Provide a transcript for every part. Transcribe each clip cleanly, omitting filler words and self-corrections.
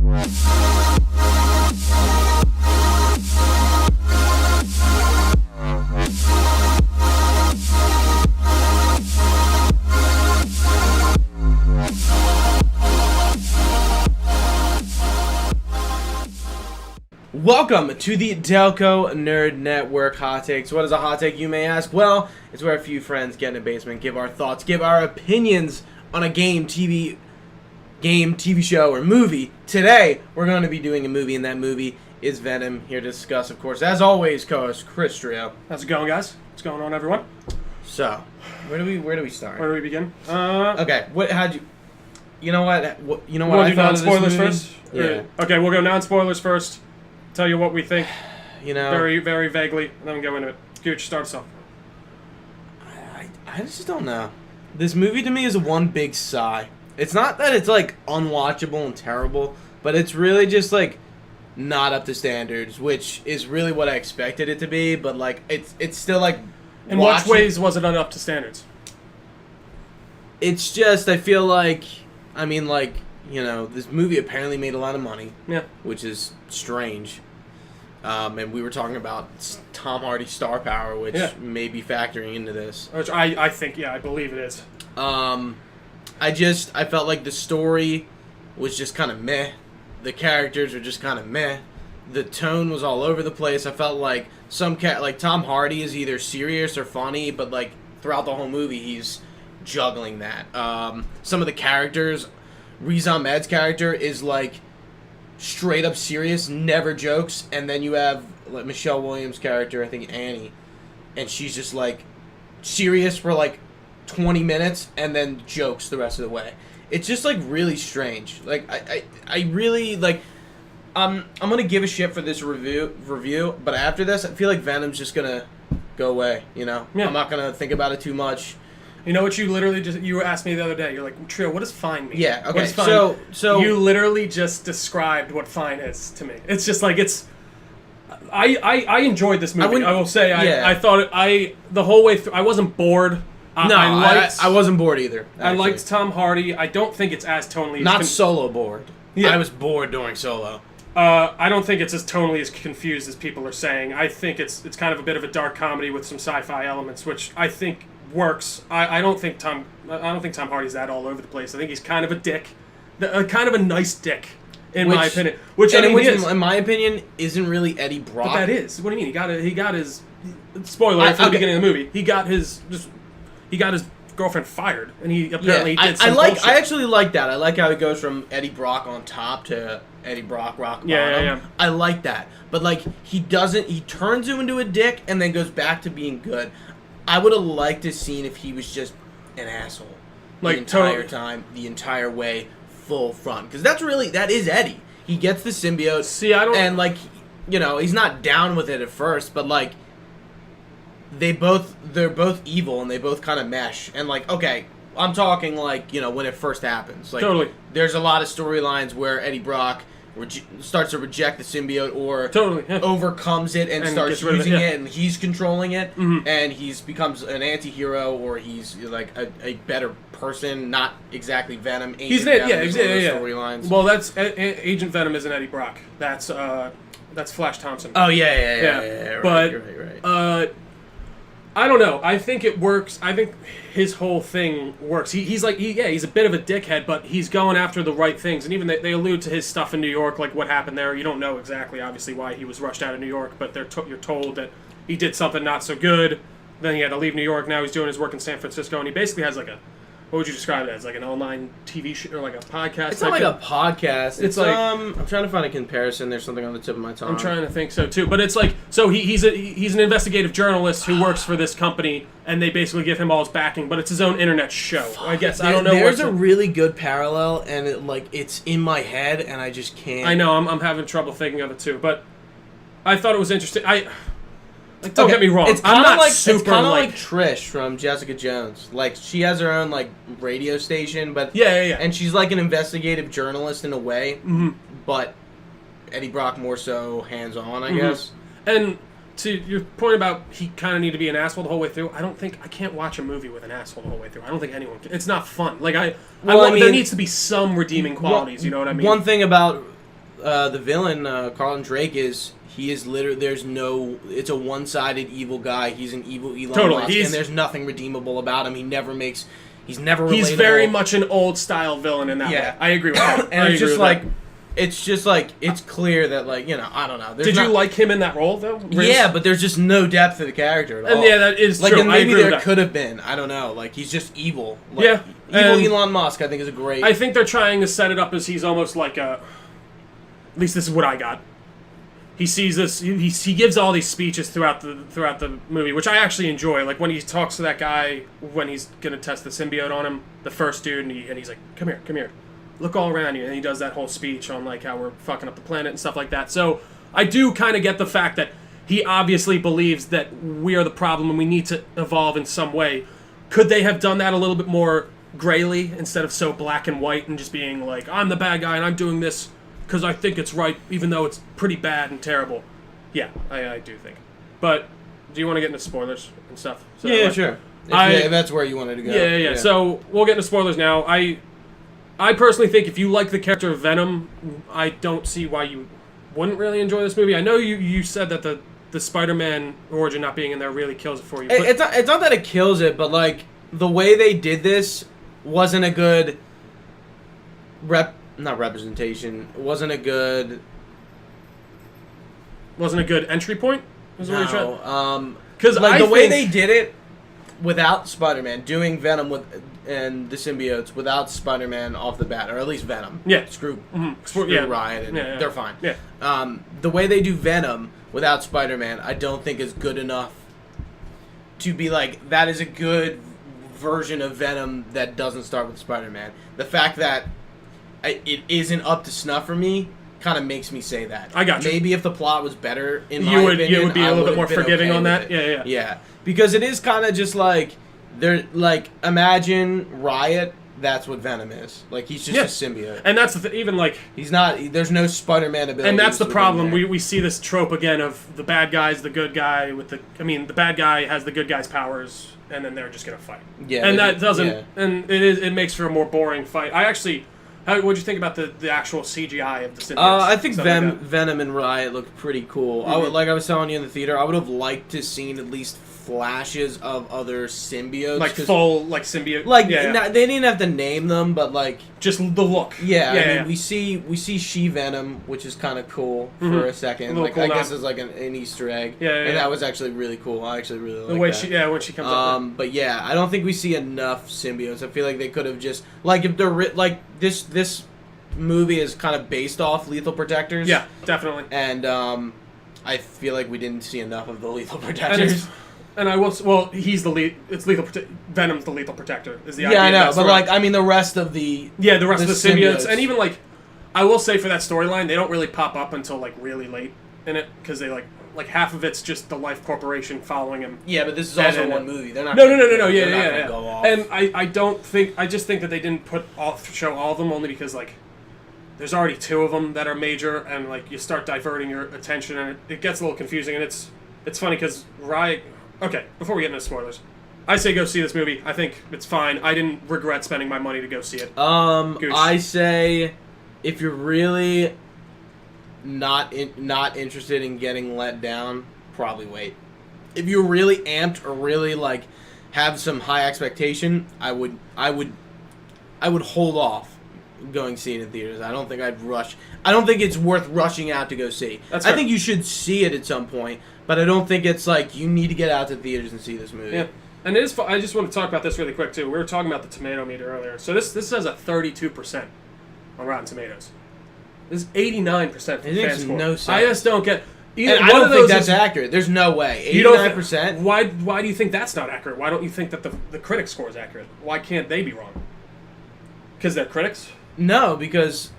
Welcome to the Delco Nerd Network Hot Takes. What is a hot take, you may ask? Well, it's where a few friends get in a basement, give our thoughts, give our opinions on a game, TV show, or movie. Today, we're going to be doing a movie, and that movie is Venom. Here to discuss, of course, as always, co-host Chris Trio. How's it going, guys? What's going on, everyone? So, where do we start? Where do we begin? Okay, you know what I thought of this non-spoilers movie? first? Yeah. Okay, we'll go non-spoilers first. Tell you what we think, You know, very, very vaguely, and then we'll go into it. Gooch, start us off. I just don't know. This movie to me is one big sigh. It's not that it's like unwatchable and terrible, but it's really just like not up to standards, which is really what I expected it to be. But like it's still like. In what ways was it not up to standards? It's just I feel like this movie apparently made a lot of money. Yeah. Which is strange. And we were talking about Tom Hardy's star power, which may be factoring into this. Which I think, I believe it is. I felt like the story was just kind of meh. The characters were just kind of meh. The tone was all over the place. I felt like like Tom Hardy is either serious or funny, but like throughout the whole movie he's juggling that. Some of the characters, Riz Ahmed's character is like straight up serious, never jokes, and then you have like Michelle Williams' character, I think Annie, and she's just like serious for like 20 minutes and then jokes the rest of the way. It's just like really strange. Like I really like I'm gonna give a shit for this review, but after this I feel like Venom's just gonna go away, you know? Yeah. I'm not gonna think about it too much. You know what you literally you asked me the other day? You're like, Trio, what does fine mean? Yeah, okay. What is fine? So you literally just described what fine is to me. It's just like I enjoyed this movie. I will say I thought the whole way through I wasn't bored. I wasn't bored either. Actually. I liked Tom Hardy. I don't think it's as tonally. Not Solo bored. Yeah. I was bored during Solo. I don't think it's as tonally as confused as people are saying. I think it's kind of a bit of a dark comedy with some sci-fi elements, which I think works. I don't think Tom Hardy's that all over the place. I think he's kind of a dick, kind of a nice dick, in my opinion. Which in my opinion, isn't really Eddie Brock. But that is. What do you mean? He got his spoiler from the beginning of the movie. He got his girlfriend fired, and he apparently did some bullshit. I actually like that. I like how he goes from Eddie Brock on top to Eddie Brock rock bottom. Yeah. I like that. But like he turns him into a dick and then goes back to being good. I would have liked to seen if he was just an asshole the entire way, full front. Because that is Eddie. He gets the symbiote. And he's not down with it at first, but like they're both evil and they both kind of mesh. And like, okay, I'm talking like, when it first happens. Like, totally. There's a lot of storylines where Eddie Brock starts to reject the symbiote or overcomes it and starts using it, and he's controlling it, and he's becomes an anti-hero, or he's like a better person, not exactly Venom. Storylines. Well, that's Agent Venom isn't Eddie Brock. That's Flash Thompson. Oh yeah. But you're right. I don't know. I think it works. I think his whole thing works. He's a bit of a dickhead, but he's going after the right things. And even they allude to his stuff in New York, like what happened there. You don't know exactly, obviously, why he was rushed out of New York, but you're told that he did something not so good. Then he had to leave New York. Now he's doing his work in San Francisco, and he basically has like what would you describe it as? Like an online TV show or like a podcast? It's not like a podcast. It's like I'm trying to find a comparison. There's something on the tip of my tongue. I'm trying to think so too, but it's like he's an investigative journalist who works for this company, and they basically give him all his backing, but it's his own internet show. I guess I don't know. There's a really good parallel, and it's in my head, and I just can't. I know I'm having trouble thinking of it too, but I thought it was interesting. Don't get me wrong. It's kind of like Trish from Jessica Jones. Like she has her own like radio station, but and she's like an investigative journalist in a way. Mm-hmm. But Eddie Brock more so hands-on, I guess. And to your point about he kind of need to be an asshole the whole way through, I can't watch a movie with an asshole the whole way through. I don't think anyone can. It's not fun. Like there needs to be some redeeming qualities. You know what I mean? One thing about the villain, Carlton Drake, he is literally, it's a one-sided evil guy. He's an evil Elon Musk, and there's nothing redeemable about him. He's never relatable. He's very much an old-style villain in that way. I agree with that. And it's just like, it's clear that, like, I don't know. Did you like him in that role, though? Yeah, but there's just no depth to the character at all. And yeah, that is true. And maybe there could have been. I don't know. Like, he's just evil. Like, evil Elon Musk, I think, is a great... I think they're trying to set it up as he's almost like a... At least this is what I got. He sees this. He gives all these speeches throughout the movie, which I actually enjoy. Like when he talks to that guy when he's gonna test the symbiote on him, the first dude, and he's like, "Come here, look all around you," and he does that whole speech on like how we're fucking up the planet and stuff like that. So I do kind of get the fact that he obviously believes that we are the problem and we need to evolve in some way. Could they have done that a little bit more grayly instead of so black and white and just being like, "I'm the bad guy and I'm doing this because I think it's right, even though it's pretty bad and terrible"? Yeah, I do think. But do you want to get into spoilers and stuff? So, yeah, sure. If that's where you wanted to go. Yeah. So we'll get into spoilers now. I personally think if you like the character of Venom, I don't see why you wouldn't really enjoy this movie. I know you said that the Spider-Man origin not being in there really kills it for you. It's not that it kills it, but like the way they did this wasn't a good representation. It wasn't a good entry point. No, because the way they did it without Spider-Man, doing Venom and the symbiotes without Spider-Man off the bat, or at least Venom. Yeah. Screw yeah. Riot, and they're fine. Yeah. The way they do Venom without Spider-Man, I don't think is good enough to be like, that is a good version of Venom that doesn't start with Spider-Man. The fact that it isn't up to snuff for me kind of makes me say that. I got you. Maybe if the plot was better, you would be a little bit more forgiving on that. Yeah. Because it is kind of just like, imagine Riot. That's what Venom is. Like, he's just a symbiote. And that's even like... He's not... There's no Spider-Man ability. And that's the problem. We see this trope again of the bad guy's the good guy with the... I mean, the bad guy has the good guy's powers, and then they're just going to fight. Yeah. And that doesn't... Yeah. And it makes for a more boring fight. I actually... What'd you think about the actual CGI of the symbiotes? I think Venom and Riot looked pretty cool. Mm-hmm. Like I was telling you in the theater, I would have liked to seen at least flashes of other symbiotes, like full symbiote. Like they didn't have to name them, but like just the look. Yeah, I mean, we see She-Venom, which is kind of cool for a second. Like cool I guess it's like an Easter egg. And that was actually really cool. I actually really like the way that. When she comes up. But yeah, I don't think we see enough symbiotes. I feel like they could have just if they're like this movie is kind of based off Lethal Protectors. Yeah, definitely. And I feel like we didn't see enough of the Lethal Protectors. And I will. Well, he's the lead. It's Venom's the Lethal Protector. Is the idea? Yeah, I know. But like, I mean, the rest of the the rest of the symbiotes, and even like, I will say for that storyline, they don't really pop up until like really late in it because they like half of it's just the Life Corporation following him. Yeah, but this is also one movie. They're not. No. Yeah. Go off. And I don't think. I just think that they didn't show all of them only because like. There's already 2 of them that are major, and like you start diverting your attention, and it gets a little confusing. And it's funny because Riot. Okay, before we get into spoilers, I say go see this movie. I think it's fine. I didn't regret spending my money to go see it. Gooch. I say if you're really not interested in getting let down, probably wait. If you're really amped or really like have some high expectation, I would hold off going see it in theaters. I don't think I'd rush. I don't think it's worth rushing out to go see. I think you should see it at some point, but I don't think it's like you need to get out to theaters and see this movie. Yeah, and it is. I just want to talk about this really quick too. We were talking about the tomato meter earlier. So this says a 32% on Rotten Tomatoes. This is 89% fan makes score. no sense. I just don't get. And I don't think that's accurate. There's no way. 89%. Why do you think that's not accurate? Why don't you think that the critic score is accurate? Why can't they be wrong? Because they're critics. No, because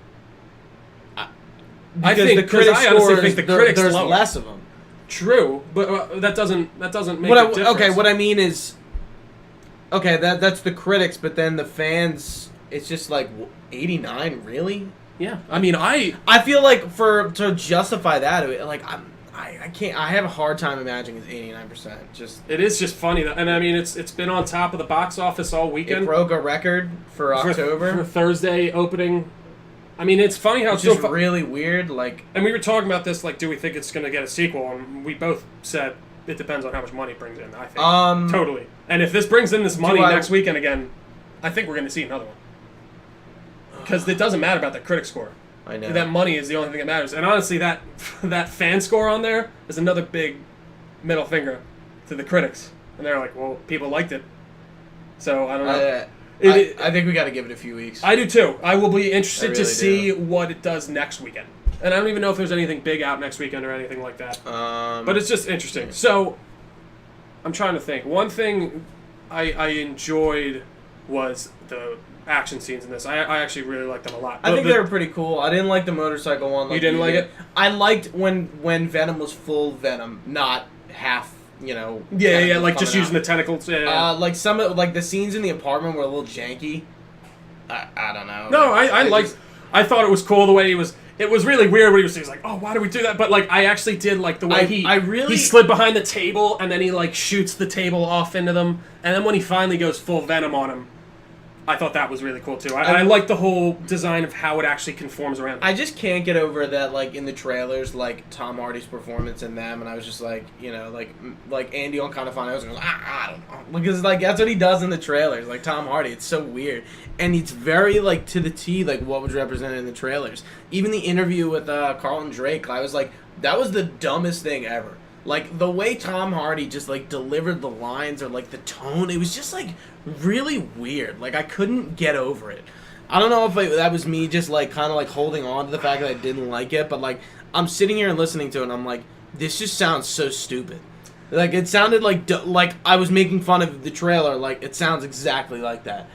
I honestly think the critics there's lower. less of them. True, but that doesn't make a difference. Okay, what I mean is, that's the critics, but then the fans, it's just like 89, really? Yeah, I mean, I feel like to justify that, like I can't. I have a hard time imagining it's 89%. It is just funny, and I mean, it's been on top of the box office all weekend. It broke a record for October for Thursday opening. I mean, it's funny how It's it's just really weird. Like, and we were talking about this, like, do we think it's going to get a sequel? And we both said it depends on how much money it brings in, I think. Totally. And if this brings in this money next weekend again, I think we're going to see another one. Because it doesn't matter about the critic score. I know. That money is the only thing that matters. And honestly, that fan score on there is another big middle finger to the critics. And they're like, well, people liked it. So, I don't know. I think we got to give it a few weeks. I do too. I will be interested really to see what it does next weekend. And I don't even know if there's anything big out next weekend or anything like that. But it's just interesting. So, I'm trying to think. One thing I enjoyed was the action scenes in this. I actually really liked them a lot. I think they were pretty cool. I didn't like the motorcycle one. Like you didn't like it? I liked when Venom was full Venom, not half. You know, yeah, like just using the tentacles. Yeah. Like some of the scenes in the apartment were a little janky. I don't know. No, I liked. I thought it was cool the way he was. It was really weird when he was like, "Oh, why do we do that?" But like, I actually did like the way he slid behind the table and then he like shoots the table off into them, and then when he finally goes full Venom on him, I thought that was really cool too. I like the whole design of how it actually conforms around. I just can't get over that, like in the trailers, like Tom Hardy's performance in them, and I was just like, you know, like Andy on Kind of Funny. I was like, I don't know, because like that's what he does in the trailers, like Tom Hardy. It's so weird, and it's very like to the T, like what was represented in the trailers. Even the interview with Carlton Drake, I was like, that was the dumbest thing ever. Like, the way Tom Hardy just, like, delivered the lines or, like, the tone, it was just, like, really weird. Like, I couldn't get over it. I don't know if that was me just, like, kind of, like, holding on to the fact that I didn't like it, but, like, I'm sitting here and listening to it, and I'm like, this just sounds so stupid. Like, it sounded like I was making fun of the trailer. Like, it sounds exactly like that.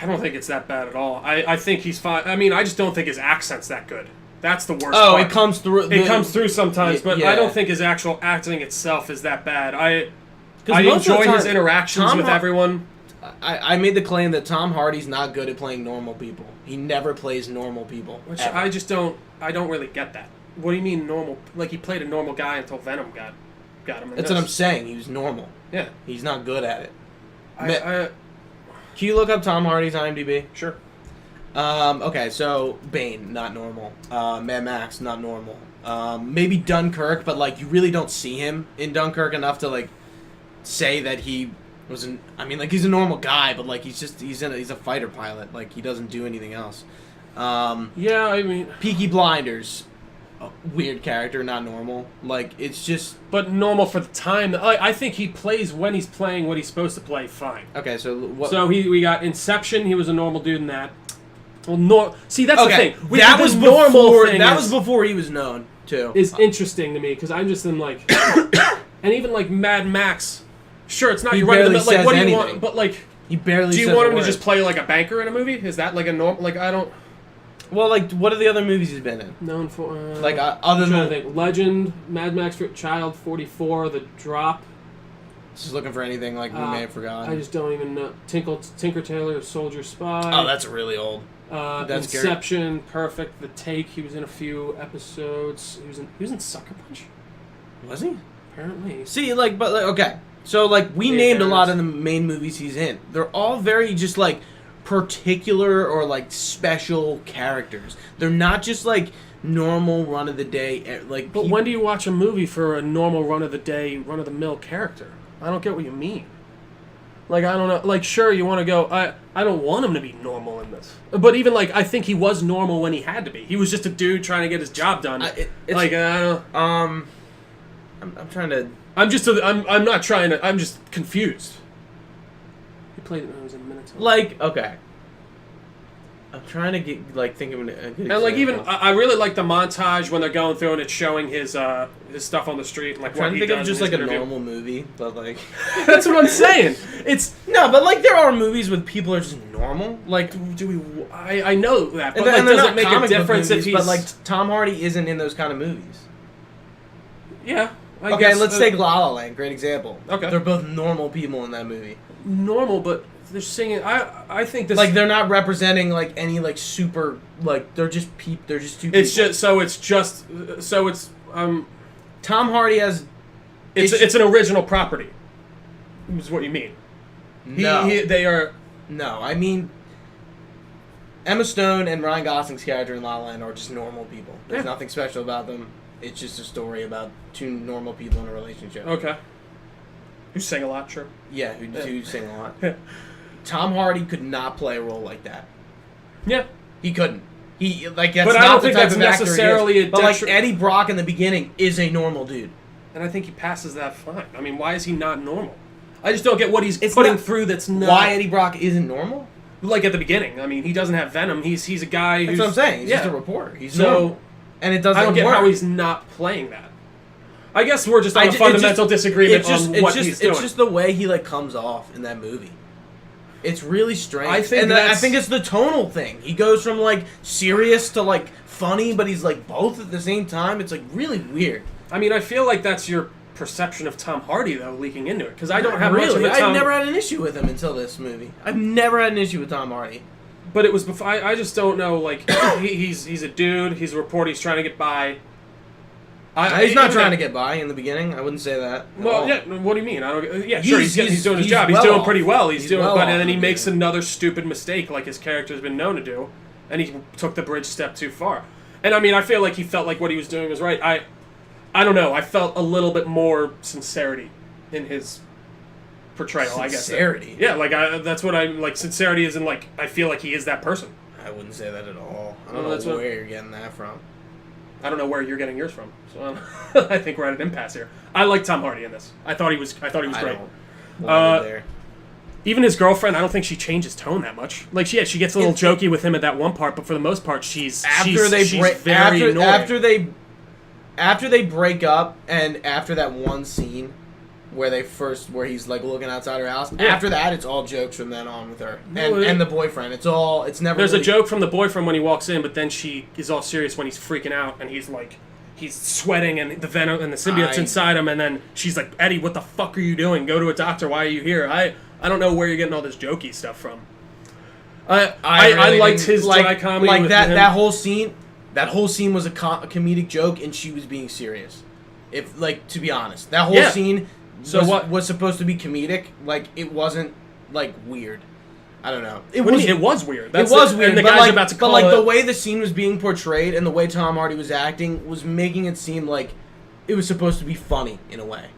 I don't think it's that bad at all. I think he's fine. I mean, I just don't think his accent's that good. That's the worst part. It comes through. It comes through sometimes, but yeah. I don't think his actual acting itself is that bad. I enjoy his interactions with everyone. I made the claim that Tom Hardy's not good at playing normal people. He never plays normal people. Which ever. I just don't. I don't really get that. What do you mean normal? Like he played a normal guy until Venom got him. That's what I'm saying. He was normal. Yeah. He's not good at it. Can you look up Tom Hardy's IMDb? Sure. Okay, so Bane, not normal. Mad Max, not normal. Maybe Dunkirk, but like you really don't see him in Dunkirk enough to like say that he was I mean, like he's a normal guy, but like he's a fighter pilot. Like he doesn't do anything else. Yeah, I mean, Peaky Blinders, weird character, not normal. Like it's just. But normal for the time. I think he plays when he's playing what he's supposed to play fine. Okay, so what? So we got Inception. He was a normal dude in that. Well, see, that's the thing. That was before. That was before he was known too. Is interesting to me because I'm just in like, and even like Mad Max. Sure, it's not he you're right. But like, what do you anything. want? But like, he barely. Do you says want a him word. to just play like a banker in a movie? Is that like a normal? Like I don't. Well, like what are the other movies he's been in? Known for like other than Legend, Mad Max, Child 44, The Drop. Just looking for anything like we may have forgotten. I just don't even know. Tinker Tailor, Soldier Spy. Oh, that's really old. That's Inception, Perfect, The Take. He was in a few episodes. He was in Sucker Punch. Was he? Apparently. See, like, but like, okay. So like we named a lot of the main movies he's in. They're all very just like particular or like special characters. They're not just like normal run of the day like. But when do you watch a movie for a normal run of the day, run of the mill character? I don't get what you mean. Like, I don't know. Like, sure, you want to go, I don't want him to be normal in this. But even, like, I think he was normal when he had to be. He was just a dude trying to get his job done. I don't know. I'm trying to... I'm not trying to... I'm just confused. He played it when I was in Minnesota. Like, okay. I'm trying to get, like, think of a good example. And, like, even... I really like the montage when they're going through and it's showing his stuff on the street. And, like, I'm trying to think of just, like, a normal movie, but, like... That's what I'm saying. It's... No, but, like, there are movies with people are just normal. Like, do we... I know that, but, and like, does it make a difference movies, if he's... But, like, Tom Hardy isn't in those kind of movies. Yeah. I guess, let's take La La Land, great example. Okay. They're both normal people in that movie. Normal, but they're singing. I think this like they're not representing like any like super like they're just they're just two. It's people. Tom Hardy has. It's an original property. Is what you mean? No, they are. No, I mean. Emma Stone and Ryan Gosling's character in La La Land are just normal people. There's Yeah. nothing special about them. It's just a story about two normal people in a relationship. Okay. Who sang a lot, sure. Yeah, who sing a lot. Tom Hardy could not play a role like that. Yeah. He couldn't. He like that's But not I don't the think type that's of actor necessarily he is. a But like detri- Eddie Brock in the beginning is a normal dude. And I think he passes that fine. I mean, why is he not normal? I just don't get what he's It's putting not- through that's not... Why Eddie Brock isn't normal? Like at the beginning. I mean, he doesn't have Venom. He's a guy who's... That's what I'm saying. He's yeah. just a reporter. He's So, normal. And it doesn't I don't get work. how he's not playing that. I guess we're just on a fundamental disagreement on what he's doing. It's just the way he like comes off in that movie. It's really strange. I think I think it's the tonal thing. He goes from like serious to like funny, but he's like both at the same time. It's like really weird. I mean, I feel like that's your perception of Tom Hardy, though, leaking into it. Because I don't have really. much of a Tom... I've never had an issue with him until this movie. I've never had an issue with Tom Hardy. But it was before... I just don't know, like... he's a dude. He's a reporter. He's trying to get by. He's not trying to get by in the beginning. I wouldn't say that. Well, yeah. What do you mean? I don't. Yeah, sure. He's doing his job. He's well doing off. pretty well. He's doing, well but off and then he in the makes beginning. another stupid mistake, like his character's been known to do, and he took the bridge step too far. And I mean, I feel like he felt like what he was doing was right. I don't know. I felt a little bit more sincerity in his portrayal. I guess. Sincerity? Yeah, like that's what I like. Sincerity is in like I feel like he is that person. I wouldn't say that at all. I Well, don't that's know what- where you're getting that from. I don't know where you're getting yours from. So I think we're at an impasse here. I like Tom Hardy in this. I thought he was I great. don't want it there. Even his girlfriend, I don't think she changes tone that much. Like, she gets a little jokey with him at that one part, but for the most part, she's very annoying. After they break up, and after that one scene where he's like looking outside her house. Yeah. After that, it's all jokes from then on with her No, and the boyfriend. It's never. There's really, a joke from the boyfriend when he walks in, but then she is all serious when he's freaking out, and he's sweating, and the venom and the symbiote's inside him, and then she's like, Eddie, what the fuck are you doing? Go to a doctor. Why are you here? I don't know where you're getting all this jokey stuff from. I really liked didn't- his dry comedy. Like with that. him. That whole scene. That whole scene was a comedic joke, and she was being serious. If to be honest, that whole scene. So was supposed to be comedic. Like it wasn't like weird. I don't know. It was weird. It was weird. And the but guy's like, about to but call like it. the way the scene was being portrayed and the way Tom Hardy was acting was making it seem like it was supposed to be funny in a way.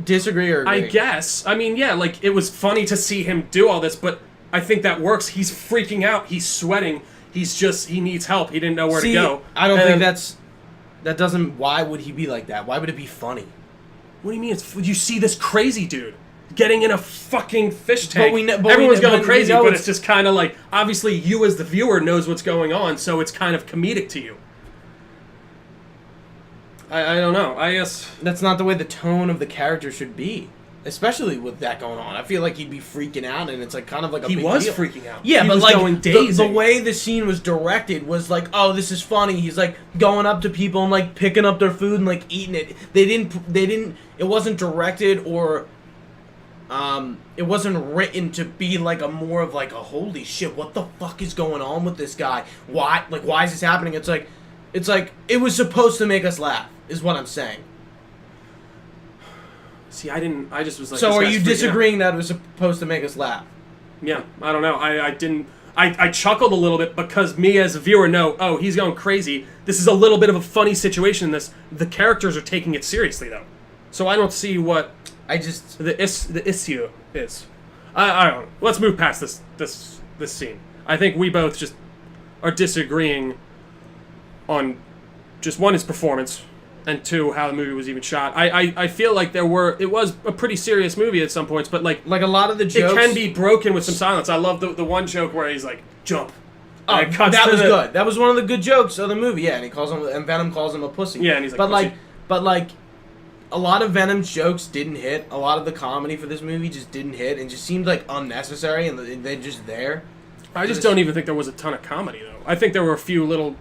Disagree or agree? I guess. I mean, yeah, like it was funny to see him do all this, but I think that works. He's freaking out. He's sweating. He needs help. He didn't know where to go. I don't think that doesn't. Why would he be like that? Why would it be funny? What do you mean? You see this crazy dude getting in a fucking fish tank. But Everyone's going we crazy, know but it's just kind of like, obviously you as the viewer knows what's going on, so it's kind of comedic to you. I don't know. I guess... That's not the way the tone of the character should be. Especially with that going on. I feel like he'd be freaking out, and it's like kind of like a big deal. He was freaking out. Yeah, he but was like going the dazing. way the scene was directed was like, oh, this is funny. He's like going up to people and like picking up their food and like eating it. They didn't. It wasn't directed or, it wasn't written to be like a more of like a holy shit. What the fuck is going on with this guy? Why is this happening? It's like it was supposed to make us laugh. Is what I'm saying. See, I just was like... So this are guy's you freaking disagreeing that it was supposed to make us laugh? Yeah, I don't know. I didn't... I chuckled a little bit because me as a viewer know, oh, he's going crazy. This is a little bit of a funny situation in this. The characters are taking it seriously, though. So I don't see what the issue is. I don't know. Let's move past this scene. I think we both just are disagreeing on just one, his performance, and two, how the movie was even shot. I feel like it was a pretty serious movie at some points, but like a lot of the jokes, it can be broken with some silence. I love the one joke where he's like, jump. Oh, that was good. That was one of the good jokes of the movie. Yeah, and Venom calls him a pussy. Yeah, and he's like, but a lot of Venom's jokes didn't hit. A lot of the comedy for this movie just didn't hit, and just seemed like unnecessary, and they're just there. I just don't even think there was a ton of comedy though. I think there were a few little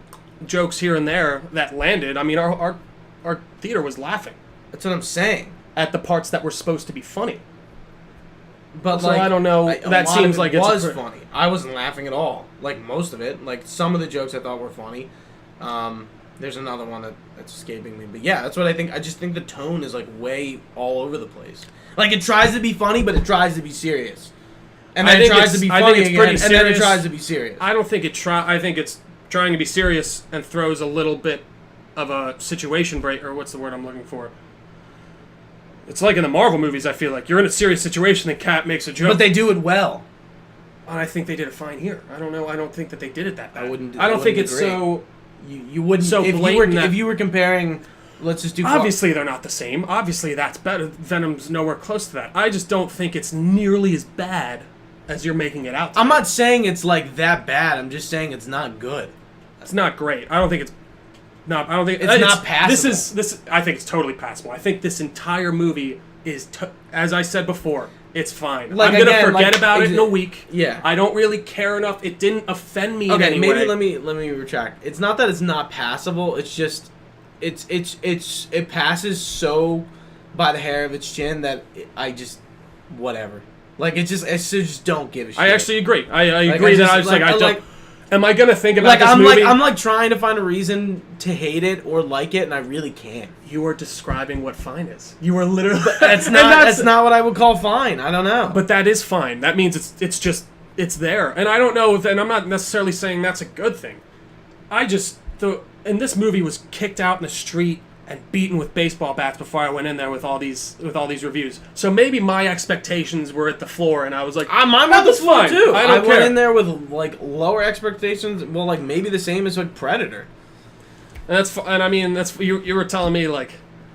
jokes here and there that landed. I mean, our theater was laughing. That's what I'm saying. At the parts that were supposed to be funny. But so I don't know. That seems like it was funny. I wasn't laughing at all. Like most of it. Like some of the jokes I thought were funny. There's another one that's escaping me. But yeah, that's what I think. I just think the tone is like way all over the place. Like it tries to be funny, but it tries to be serious. And then it tries to be funny again, and then it serious. tries to be serious. I don't think I think it's trying to be serious and throws a little bit of a situation break, or what's the word I'm looking for? It's like in the Marvel movies, I feel like. You're in a serious situation, and Cap makes a joke. But they do it well. And I think they did it fine here. I don't know. I don't think that they did it that bad. I don't think it's agree. so... You wouldn't... So if you were comparing... Let's just do... Obviously, they're not the same. Obviously, that's better. Venom's nowhere close to that. I just don't think it's nearly as bad as you're making it out to I'm be. not saying it's, like, that bad. I'm just saying it's not good. It's not great. I don't think it's... No, I don't think... It's not passable. This. I think it's totally passable. I think this entire movie is... as I said before... It's fine. Like, I'm gonna forget about it in a week. Yeah. I don't really care enough. It didn't offend me in any way. Maybe let me retract. It's not that it's not passable. It's just it passes so by the hair of its chin that I just whatever. Like I just don't give a shit. I actually agree. I agree that I was like I don't. Am I gonna think about like this I'm movie? I'm like trying to find a reason to hate it or like it, and I really can't. You are describing what fine is. You are literally. That's not what I would call fine. I don't know. But that is fine. That means it's just there, and I don't know if, and I'm not necessarily saying that's a good thing. I just and this movie was kicked out in the street and beaten with baseball bats before I went in there with all these reviews. So maybe my expectations were at the floor, and I was like, mine was fine too. I went in there with like lower expectations. Well, like maybe the same as like Predator. And I mean that's you were telling me like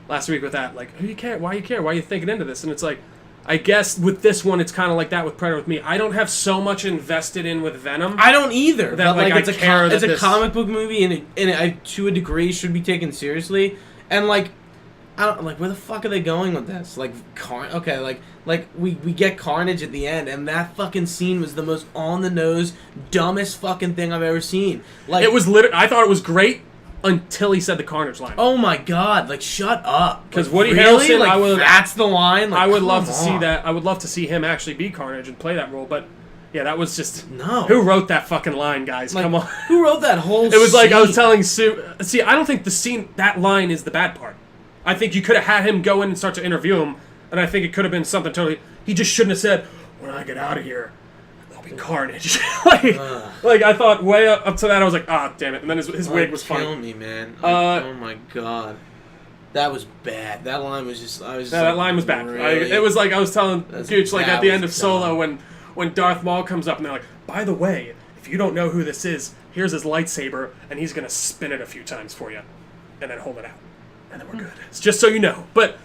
last week with that like who you care? Why you care? Why are you thinking into this? And it's like I guess with this one it's kind of like that with Predator with me. I don't have so much invested in with Venom. I don't either. That, but like it's a comic book movie and it to a degree should be taken seriously. And like, I don't like where the fuck are they going with this? Like, we get Carnage at the end, and that fucking scene was the most on the nose, dumbest fucking thing I've ever seen. Like, it was literally. I thought it was great until he said the Carnage line. Oh my god! Like, shut up. Because like, Woody really? Harrelson, like, that's the line. Like, I would love to on. see that. I would love to see him actually be Carnage and play that role, but. Yeah, that was just... No. Who wrote that fucking line, guys? Like, come on. Who wrote that whole It was scene? like I was telling Sue... See, I don't think the scene... That line is the bad part. I think you could have had him go in and start to interview him, and I think it could have been something totally... He just shouldn't have said, when I get out of here, there'll be carnage. like, I thought way up to that, I was like, ah, damn it. And then his wig was funny. Kill me, man. Oh my god. That was bad. That line was just... that line was bad. Really? It was like I was telling Gooch, like at the end of dumb. Solo, when Darth Maul comes up and they're like, by the way, if you don't know who this is, here's his lightsaber, and he's going to spin it a few times for you, and then hold it out. And then we're good. It's just so you know. But,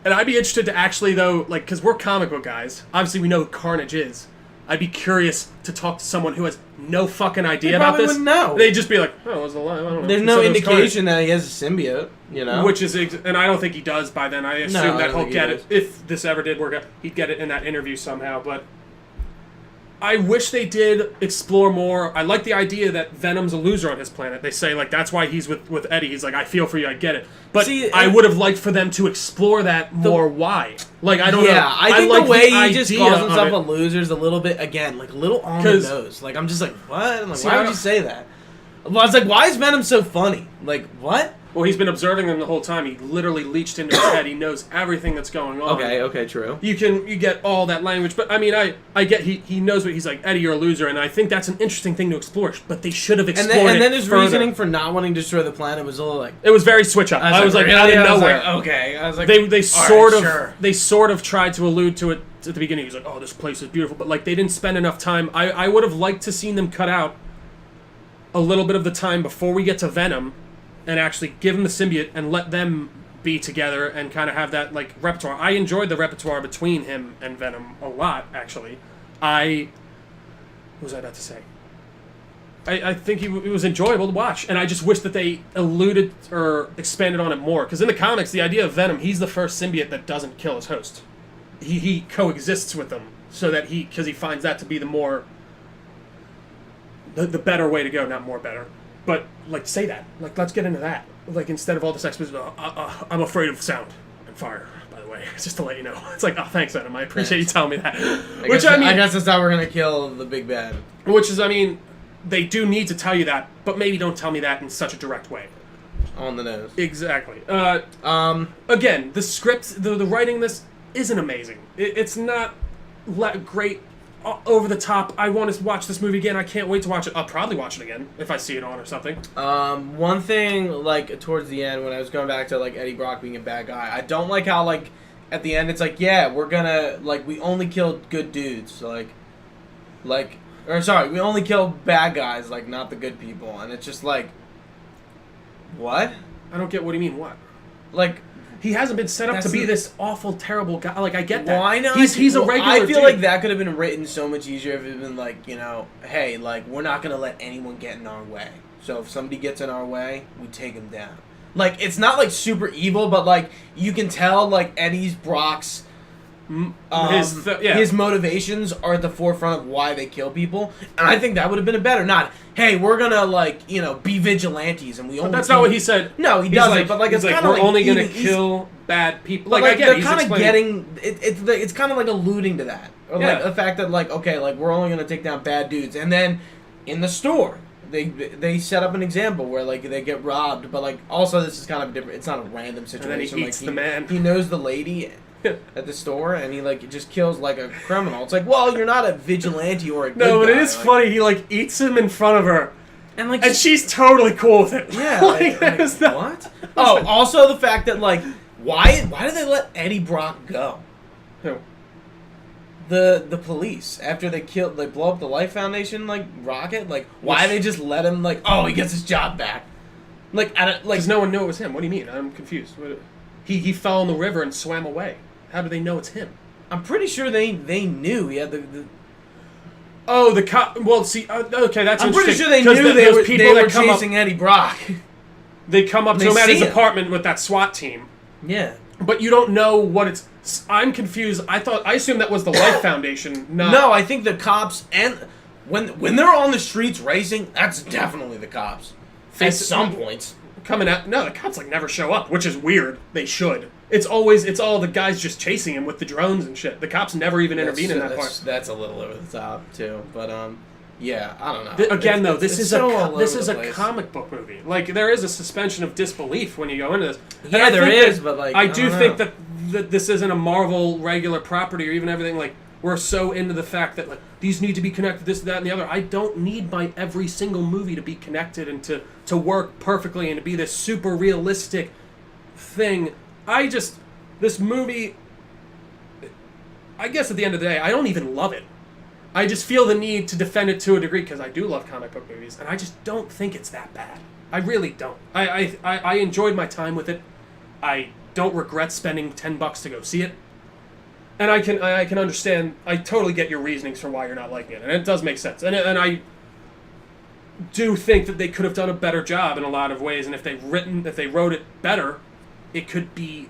and I'd be interested to actually, though, like, because we're comic book guys, obviously we know who Carnage is. I'd be curious to talk to someone who has no fucking idea about this. Wouldn't know. They'd just be like, oh, what's the line? I don't know. There's no indication that he has a symbiote, you know? Which is, and I don't think he does by then. I assume that he'll get it. If this ever did work out, he'd get it in that interview somehow, but... I wish they did explore more. I like the idea that Venom's a loser on his planet. They say, like, that's why he's with Eddie. He's like, I feel for you, I get it. But see, I would have liked for them to explore that more why. Like, I don't know. Yeah, I think the way he just calls himself a a loser is a little bit, again, like, a little on the nose. Like, I'm just like, what? I'm like, why would you say that? Well, I was like, why is Venom so funny? Like, what? Well, he's been observing them the whole time. He literally leached into his head. He knows everything that's going on. Okay, true. You get all that language, but I mean, I get he knows what he's like. Eddie, you're a loser, and I think that's an interesting thing to explore. But they should have explored it. And then his further. reasoning for not wanting to destroy the planet was a little like it was very switch up. I was like, really? out of nowhere. Like, okay, I was like, they sort of tried to allude to it at the beginning. He's like, oh, this place is beautiful, but like they didn't spend enough time. I would have liked to seen them cut out a little bit of the time before we get to Venom. And actually give them the symbiote and let them be together and kind of have that, like, repertoire. I enjoyed the repertoire between him and Venom a lot, actually. What was I about to say? I think it was enjoyable to watch, and I just wish that they alluded or expanded on it more. Because in the comics, the idea of Venom, he's the first symbiote that doesn't kill his host. He coexists with them, so that because he finds that to be the better way to go, not more better. But, like, say that. Like, let's get into that. Like, instead of all this exposition, I'm afraid of sound and fire, by the way. Just to let you know. It's like, oh, thanks, Venom. I appreciate you telling me that. I guess that's how we're going to kill the big bad. Which is, I mean, they do need to tell you that, but maybe don't tell me that in such a direct way. On the nose. Exactly. Again, the script, the writing this isn't amazing. It's not great over the top. I want to watch this movie again. I can't wait to watch it. I'll probably watch it again if I see it on or something. One thing, like, towards the end, when I was going back to, like, Eddie Brock being a bad guy, I don't like how, like, at the end, it's like, yeah, we're gonna, like, we only killed good dudes, so, we only killed bad guys, like, not the good people, and it's just like, what? I don't get what do you mean, what? Like, he hasn't been set up to be this awful, terrible guy. Like, I get that. Why not? He's a regular I feel dude. like that could have been written so much easier if it had been like, you know, hey, like, we're not going to let anyone get in our way. So if somebody gets in our way, we take them down. Like, it's not, like, super evil, but, like, you can tell, like, Brock's his motivations are at the forefront of why they kill people, and I think that would have been a better. Not, hey, we're gonna, like, you know, be vigilantes and we only. But that's not what he said. No, he doesn't. But like, it's kind of we're only gonna kill bad people. Like, I get they're it. kind of getting it's kind of like alluding to that, or like the fact that, like, okay, like, we're only gonna take down bad dudes, and then in the store. They set up an example where, like, they get robbed, but, like, also this is kind of different. It's not a random situation. And then he eats the man. He knows the lady at the store, and he, like, just kills, like, a criminal. It's like, well, you're not a vigilante or a good No, but guy. it is funny. He, like, eats him in front of her, and, like, and she's totally cool with it. Yeah, like, what? Oh, also the fact that, like, why did they let Eddie Brock go? Who? The police, after they blow up the Life Foundation, like, rocket, like, why they just let him, like, oh, he gets his job back, like, because no one knew it was him. What do you mean? I'm confused. He fell in the river and swam away. How do they know it's him? I'm pretty sure they knew he had the Oh, the cop. Well, see, okay, that's I'm interesting. pretty sure they knew they were chasing Eddie Brock. They come up to him at his apartment with that SWAT team. Yeah. But you don't know what it's. I'm confused. I assumed that was the Life Foundation. No, I think the cops, and when they're on the streets racing, that's definitely the cops. At some points. Coming out. No, the cops, like, never show up, which is weird. They should. It's all the guys just chasing him with the drones and shit. The cops never even intervene in that part. That's a little over the top too, but yeah, I don't know. Again, though, this is a comic book movie. Like, there is a suspension of disbelief when you go into this. Yeah, there is, but, like, I do think that this isn't a Marvel regular property or even everything. Like, we're so into the fact that, like, these need to be connected, this, that, and the other. I don't need my every single movie to be connected and to work perfectly and to be this super realistic thing. This movie, I guess at the end of the day, I don't even love it. I just feel the need to defend it to a degree because I do love comic book movies, and I just don't think it's that bad. I really don't. I enjoyed my time with it. I don't regret spending $10 to go see it. And I can understand, I totally get your reasonings for why you're not liking it, and it does make sense. And I do think that they could have done a better job in a lot of ways, and if they wrote it better, it could be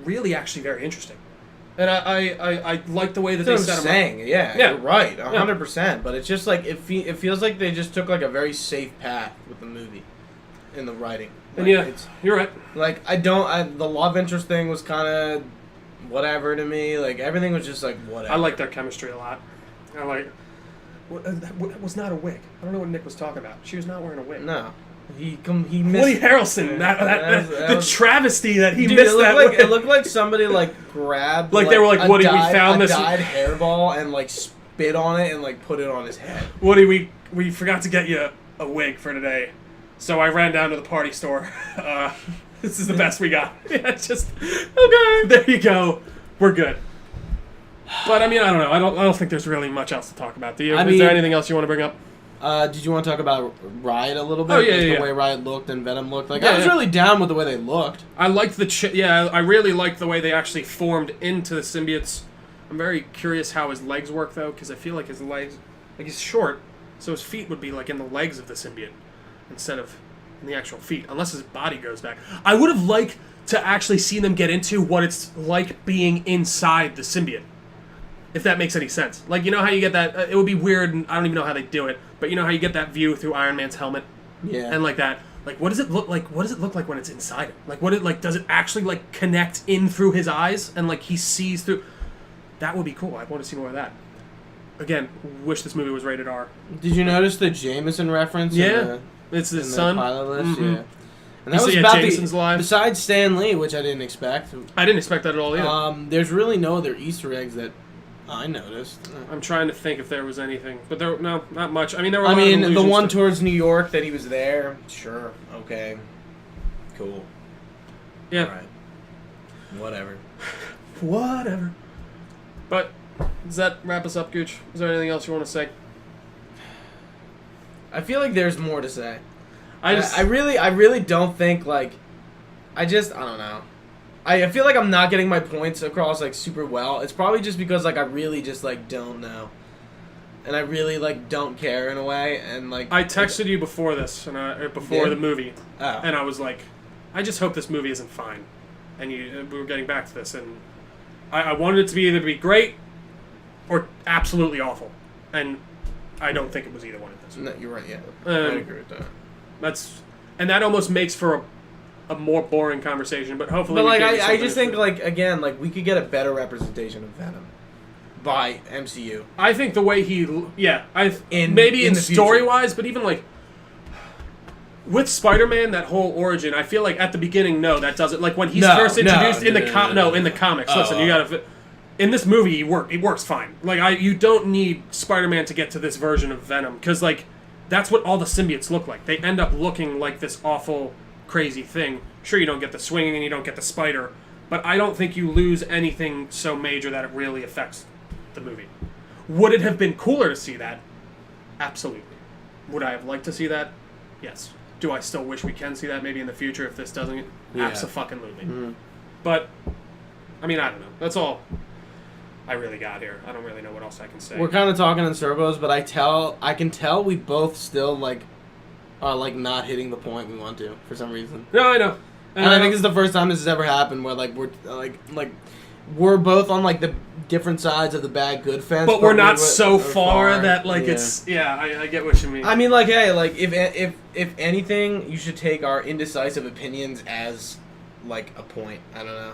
really actually very interesting. And I like the way that they set them up. Yeah, you're right, 100%. But it's just like it feels like they just took, like, a very safe path with the movie, in the writing. Like, and you're right. Like, the love interest thing was kind of whatever to me. Like, everything was just like whatever. I like their chemistry a lot. That was not a wig. I don't know what Nick was talking about. She was not wearing a wig. No. He missed Woody Harrelson. The travesty that he dude, missed that. It looked like somebody, like, grabbed, like they were like, Woody, we found this dyed hairball and, like, spit on it and, like, put it on his head. Woody, we forgot to get you a wig for today, so I ran down to the party store. This is the best we got. Yeah, just okay. There you go. We're good. But I mean, I don't know. I don't think there's really much else to talk about. Is there anything else you want to bring up? Did you want to talk about Riot a little bit? Oh, yeah. The way Riot looked and Venom looked. Like, I was really down with the way they looked. I liked I really liked the way they actually formed into the symbiotes. I'm very curious how his legs work, though, because I feel like his legs, like, he's short, so his feet would be, like, in the legs of the symbiote instead of in the actual feet, unless his body goes back. I would have liked to actually see them get into what it's like being inside the symbiote. If that makes any sense. Like, you know how you get that... it would be weird, and I don't even know how they do it, but you know how you get that view through Iron Man's helmet? Yeah. And like that. Like, what does it look like? What does it look like when it's inside him? Like, does it actually, like, connect in through his eyes? And, like, he sees through... That would be cool. I want to see more of that. Again, wish this movie was rated R. Did you notice the Jameson reference? Yeah. It's his son. The pilot list? Mm-hmm. Yeah. And that was about Jameson's live. Besides Stan Lee, which I didn't expect. I didn't expect that at all either. There's really no other Easter eggs that I noticed. I'm trying to think if there was anything, but not much. I mean, there were. The one towards New York that he was there. Sure. Okay. Cool. Yeah. All right. Whatever. Whatever. But does that wrap us up, Gooch? Is there anything else you want to say? I feel like there's more to say. I really don't think like. I don't know. I feel like I'm not getting my points across like super well. It's probably just because like I really just like don't know, and I really like don't care in a way. And like I texted you before this and before the movie, and I was like, I just hope this movie isn't fine. And we were getting back to this, and I wanted it to be either to be great or absolutely awful, and I don't think it was either one of those. No, you're right. Yeah, I agree with that. That almost makes for a more boring conversation, but hopefully. But like I just think like again like we could get a better representation of Venom by MCU. I think the way in story wise, but even like with Spider-Man, that whole origin, I feel like at the beginning, that doesn't like when he's first introduced in the comics. Listen, you gotta. In this movie, it works fine. Like you don't need Spider-Man to get to this version of Venom because like that's what all the symbiotes look like. They end up looking like this awful, crazy thing. Sure, you don't get the swinging and you don't get the spider, but I don't think you lose anything so major that it really affects the movie. Would it have been cooler to see that? Absolutely. Would I have liked to see that? Yes. Do I still wish we can see that maybe in the future if this doesn't? Yeah. Abso-fucking-lutely. Mm-hmm. But, I mean, I don't know. That's all I really got here. I don't really know what else I can say. We're kind of talking in circles, but I can tell we both still like are like not hitting the point we want to for some reason. No, I know. And I think it's the first time this has ever happened where like we're like we're both on like the different sides of the bad good fence, but we're not so far that like it's I get what you mean. I mean, like, hey, like if anything, you should take our indecisive opinions as like a point. I don't know.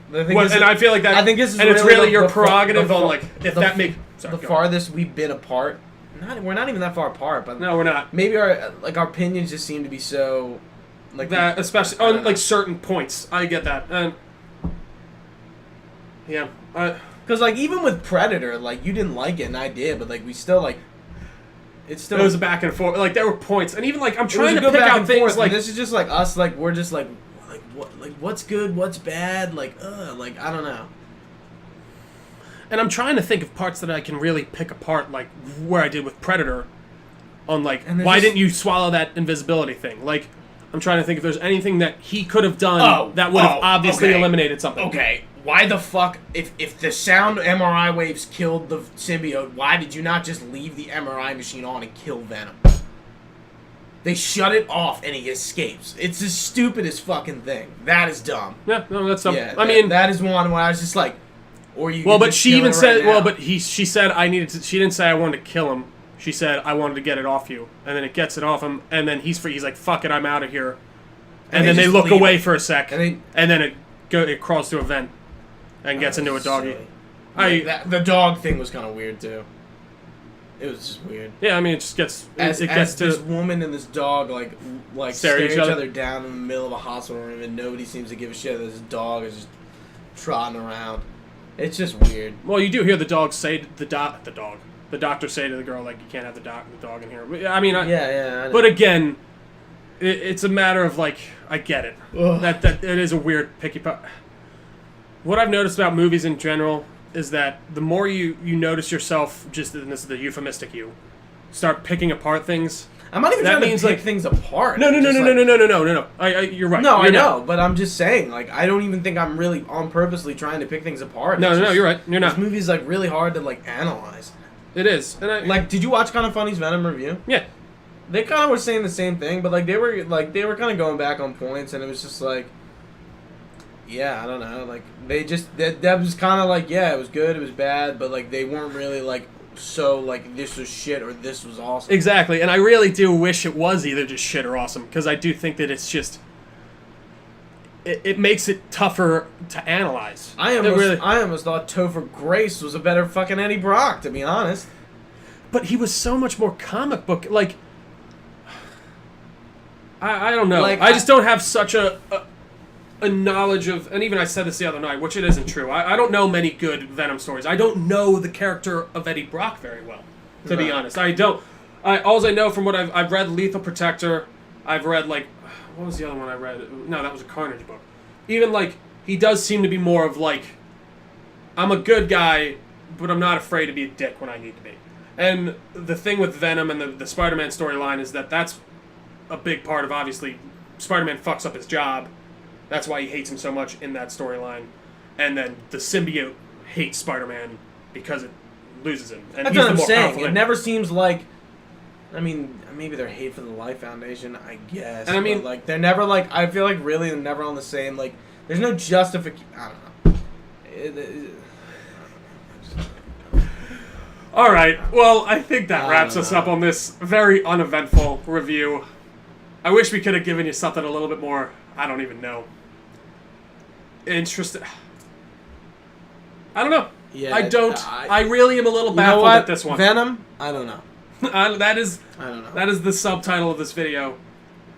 I feel like that. I think this is and really it's really like your prerogative on like if that makes the farthest we've been apart. We're not even that far apart, but no, we're not. Maybe our opinions just seem to be so like that, especially on like certain points. I get that. Yeah, because like even with Predator, like you didn't like it and I did, but like we still like it was a back and forth. Like there were points, and even like I'm trying to pick out things like this is just like us. Like we're just like what what's good, what's bad. Like I don't know. And I'm trying to think of parts that I can really pick apart, like where I did with Predator. On like why didn't you swallow that invisibility thing? Like I'm trying to think if there's anything that he could have done that would have obviously eliminated something. Okay. Why the fuck, if the sound MRI waves killed the symbiote, why did you not just leave the MRI machine on and kill Venom? They shut it off and he escapes. It's the stupidest fucking thing. That is dumb. Yeah, no, that's dumb. Yeah, I mean, that is one where I was just like, or you. Well, but she even said, she said I needed to. She didn't say I wanted to kill him. She said I wanted to get it off you, and then it gets it off him, and then he's free. He's like, fuck it, I'm out of here. And then they look away for a sec, and then it crawls through a vent. And gets into a doggy. The dog thing was kind of weird too. It was just weird. Yeah, I mean, it just gets as this woman and this dog like stare each other down in the middle of a hospital room, and nobody seems to give a shit that this dog is just trotting around. It's just weird. Well, you do hear the dog say the doctor say to the girl like, you can't have the dog in here. But, I mean, I know. But again, it's a matter of like I get it. That it is a weird picky part. What I've noticed about movies in general is that the more you notice yourself, just and this is the euphemistic you, start picking apart things. I'm not even trying to pick things apart. No. You're right. No, I know, but I'm just saying, like, I don't even think I'm really on purposely trying to pick things apart. No, you're right. You're not. This movie's like really hard to like analyze. It is. And did you watch Kind of Funny's Venom review? Yeah. They kind of were saying the same thing, but like they were kind of going back on points, and it was just like. Yeah, I don't know. Like they just that was kind of like it was good, it was bad, but like they weren't really like so like this was shit or this was awesome. Exactly, and I really do wish it was either just shit or awesome because I do think that it's just it makes it tougher to analyze. I almost thought Topher Grace was a better fucking Eddie Brock, to be honest. But he was so much more comic book like. I don't know. Like, I just don't have such a a knowledge of, and even I said this the other night, which it isn't true. I don't know many good Venom stories. I don't know the character of Eddie Brock very well, to be honest. I don't. All I know from what I've read, Lethal Protector. I've read, like, what was the other one I read? No, that was a Carnage book. Even, like, he does seem to be more of, like, I'm a good guy, but I'm not afraid to be a dick when I need to be. And the thing with Venom and the Spider-Man storyline is that that's a big part of, obviously, Spider-Man fucks up his job. That's why he hates him so much in that storyline. And then the symbiote hates Spider-Man because it loses him. And that's he's what I'm more saying. powerful It than never seems like... I mean, maybe they're hate for the Life Foundation, I guess. And I mean... But, like, they're never, like... I feel like really they're never on the same, like... There's no justification... I don't know. All right. Well, I think that wraps us up on this very uneventful review. I wish we could have given you something a little bit more... I don't even know. Interesting. I don't know. Yeah, I don't. I really am a little baffled at this one. Venom? I don't know. That is. I don't know. That is the subtitle of this video.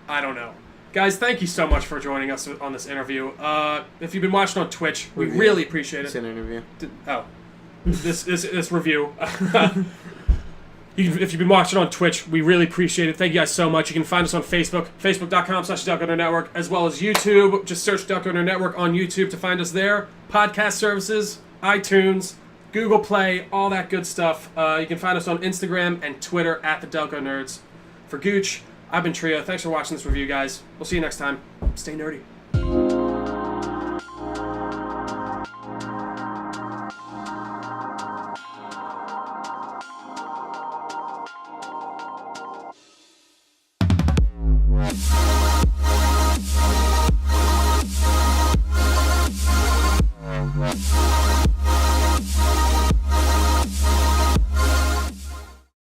I don't know. Guys, thank you so much for joining us on this interview. If you've been watching on Twitch, we really appreciate it. It's an interview. This review. If you've been watching on Twitch, we really appreciate it. Thank you guys so much. You can find us on Facebook, facebook.com/Delco Network, as well as YouTube. Just search Delco Network on YouTube to find us there. Podcast services, iTunes, Google Play, all that good stuff. You can find us on Instagram and Twitter at the Delco Nerds. For Gooch, I've been Trio. Thanks for watching this review, guys. We'll see you next time. Stay nerdy.